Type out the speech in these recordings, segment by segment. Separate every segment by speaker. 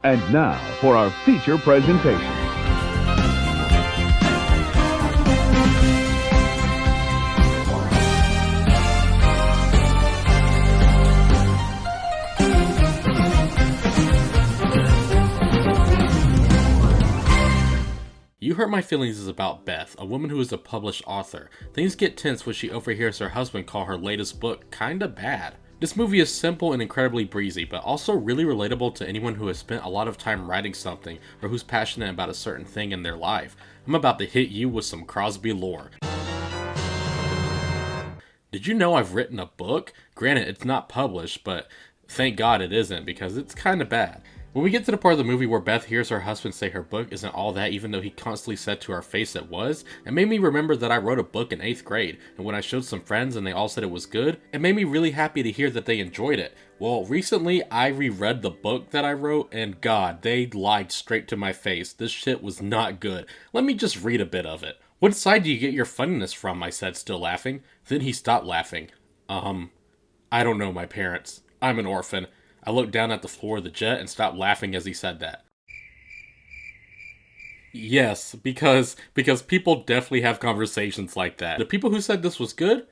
Speaker 1: And now for our feature presentation.
Speaker 2: You Hurt My Feelings is about Beth, a woman who is a published author. Things get tense when she overhears her husband call her latest book kinda bad. This movie is simple and incredibly breezy, but also really relatable to anyone who has spent a lot of time writing something or who's passionate about a certain thing in their life. I'm about to hit you with some Crosby lore. Did you know I've written a book? Granted, it's not published, but thank God it isn't, because it's kinda bad. When we get to the part of the movie where Beth hears her husband say her book isn't all that, even though he constantly said to our face it was, it made me remember that I wrote a book in 8th grade, and when I showed some friends and they all said it was good, it made me really happy to hear that they enjoyed it. Well, recently I reread the book that I wrote, and God, they lied straight to my face. This shit was not good. Let me just read a bit of it. "What side do you get your funniness from?" I said, still laughing. Then he stopped laughing. I don't know my parents. I'm an orphan. I looked down at the floor of the jet and stopped laughing as he said that. Yes, because people definitely have conversations like that. The people who said this was good?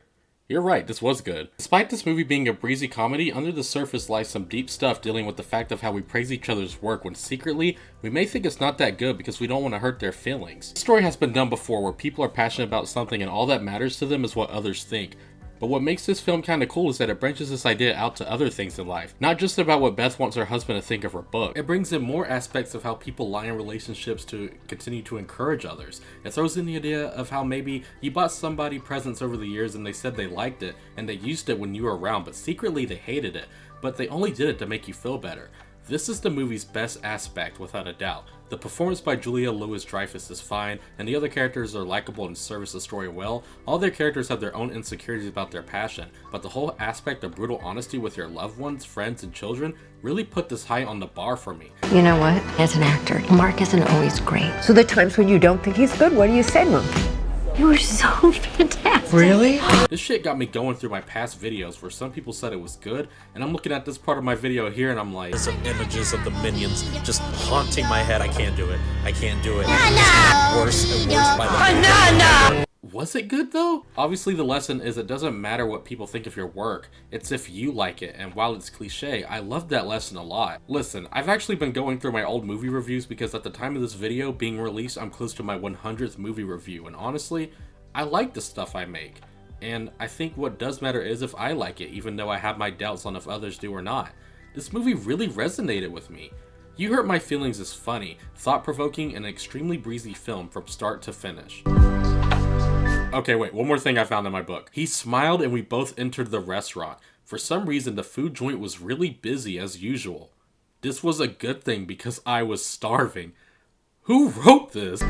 Speaker 2: You're right, this was good. Despite this movie being a breezy comedy, under the surface lies some deep stuff dealing with the fact of how we praise each other's work when secretly, we may think it's not that good because we don't want to hurt their feelings. This story has been done before where people are passionate about something and all that matters to them is what others think. But what makes this film kinda cool is that it branches this idea out to other things in life. Not just about what Beth wants her husband to think of her book. It brings in more aspects of how people lie in relationships to continue to encourage others. It throws in the idea of how maybe you bought somebody presents over the years and they said they liked it and they used it when you were around, but secretly they hated it. But they only did it to make you feel better. This is the movie's best aspect, without a doubt. The performance by Julia Louis-Dreyfus is fine, and the other characters are likable and service the story well. All their characters have their own insecurities about their passion, but the whole aspect of brutal honesty with your loved ones, friends, and children really put this high on the bar for me.
Speaker 3: You know what? As an actor, Mark isn't always great.
Speaker 4: So the times when you don't think he's good, what do you say to him?
Speaker 3: You were so fantastic.
Speaker 4: Really?
Speaker 2: This shit got me going through my past videos where some people said it was good, and I'm looking at this part of my video here and I'm like,
Speaker 5: some images of the minions just haunting my head. I can't do it. I can't do it. Worse and worse by the minute.
Speaker 2: was it good though? Obviously the lesson is it doesn't matter what people think of your work, it's if you like it, and while it's cliche, I love that lesson a lot. Listen, I've actually been going through my old movie reviews because at the time of this video being released, I'm close to my 100th movie review, and honestly, I like the stuff I make. And I think what does matter is if I like it, even though I have my doubts on if others do or not. This movie really resonated with me. You Hurt My Feelings is funny, thought-provoking, and an extremely breezy film from start to finish. Okay, wait, one more thing I found in my book. He smiled and we both entered the restaurant. For some reason, the food joint was really busy as usual. This was a good thing because I was starving. Who wrote this?